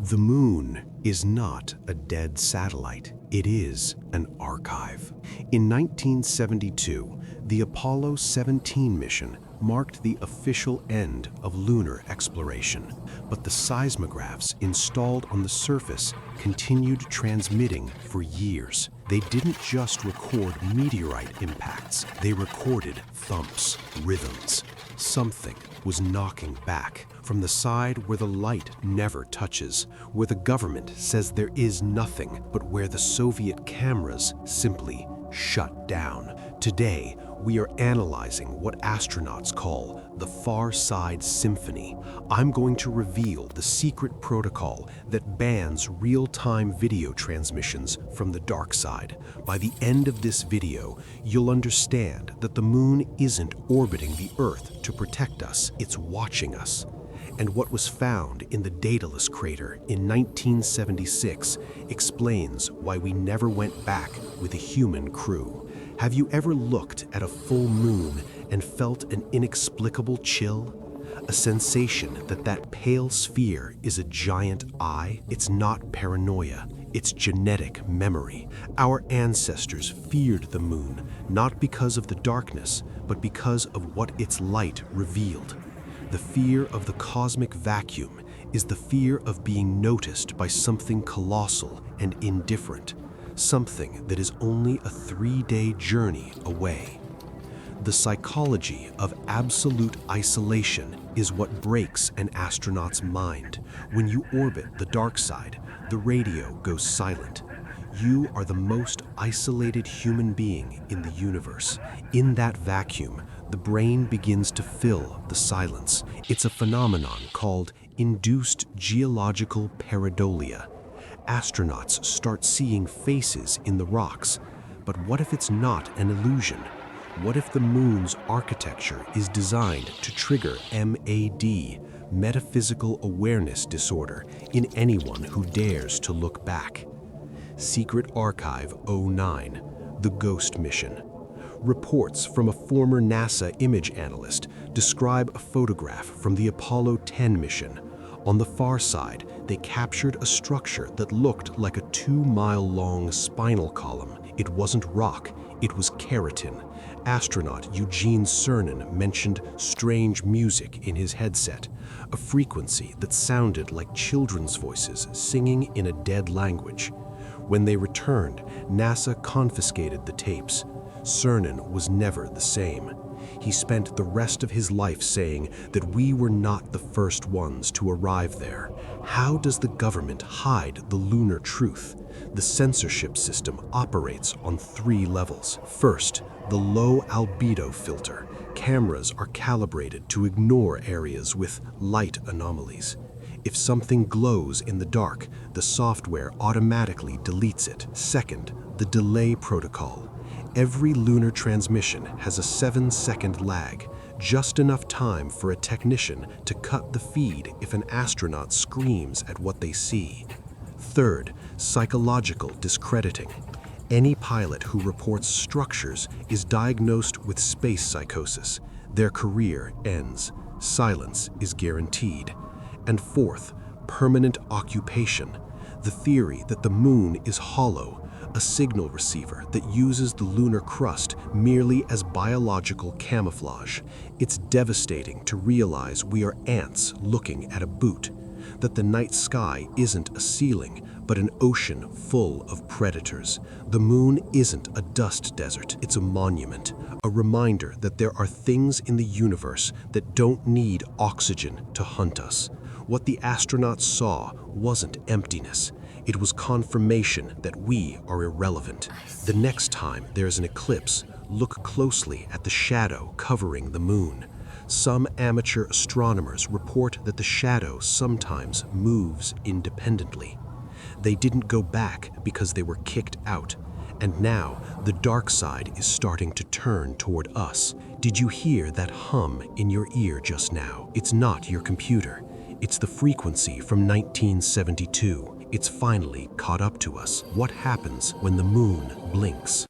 The moon is not a dead satellite. It is an archive. In 1972, the Apollo 17 mission marked the official end of lunar exploration, but the seismographs installed on the surface continued transmitting for years. They didn't just record meteorite impacts, they recorded thumps, rhythms. Something was knocking back from the side where the light never touches, where the government says there is nothing, but where the Soviet cameras simply shut down. Today, we are analyzing what astronauts call the Far Side Symphony. I'm going to reveal the secret protocol that bans real-time video transmissions from the dark side. By the end of this video, you'll understand that the moon isn't orbiting the Earth to protect us, it's watching us. And what was found in the Daedalus Crater in 1976 explains why we never went back with a human crew. Have you ever looked at a full moon and felt an inexplicable chill? A sensation that that pale sphere is a giant eye? It's not paranoia, it's genetic memory. Our ancestors feared the moon, not because of the darkness, but because of what its light revealed. The fear of the cosmic vacuum is the fear of being noticed by something colossal and indifferent. Something that is only a 3-day journey away. The psychology of absolute isolation is what breaks an astronaut's mind. When you orbit the dark side, the radio goes silent. You are the most isolated human being in the universe. In that vacuum, the brain begins to fill the silence. It's a phenomenon called induced geological pareidolia. Astronauts start seeing faces in the rocks. But what if it's not an illusion? What if the moon's architecture is designed to trigger M.A.D, Metaphysical Awareness Disorder, in anyone who dares to look back? Secret Archive 09, the Ghost Mission. Reports from a former NASA image analyst describe a photograph from the Apollo 10 mission. On the far side, they captured a structure that looked like a 2-mile-long spinal column. It wasn't rock, it was keratin. Astronaut Eugene Cernan mentioned strange music in his headset, a frequency that sounded like children's voices singing in a dead language. When they returned, NASA confiscated the tapes. Cernan was never the same. He spent the rest of his life saying that we were not the first ones to arrive there. How does the government hide the lunar truth? The censorship system operates on 3 levels. First, the low albedo filter. Cameras are calibrated to ignore areas with light anomalies. If something glows in the dark, the software automatically deletes it. Second, the delay protocol. Every lunar transmission has a 7-second lag, just enough time for a technician to cut the feed if an astronaut screams at what they see. Third, psychological discrediting. Any pilot who reports structures is diagnosed with space psychosis. Their career ends. Silence is guaranteed. And fourth, permanent occupation. The theory that the moon is hollow, a signal receiver that uses the lunar crust merely as biological camouflage. It's devastating to realize we are ants looking at a boot, that the night sky isn't a ceiling, but an ocean full of predators. The moon isn't a dust desert, it's a monument, a reminder that there are things in the universe that don't need oxygen to hunt us. What the astronauts saw wasn't emptiness. It was confirmation that we are irrelevant. The next time there's an eclipse, look closely at the shadow covering the moon. Some amateur astronomers report that the shadow sometimes moves independently. They didn't go back because they were kicked out. And now, the dark side is starting to turn toward us. Did you hear that hum in your ear just now? It's not your computer. It's the frequency from 1972. It's finally caught up to us. What happens when the moon blinks?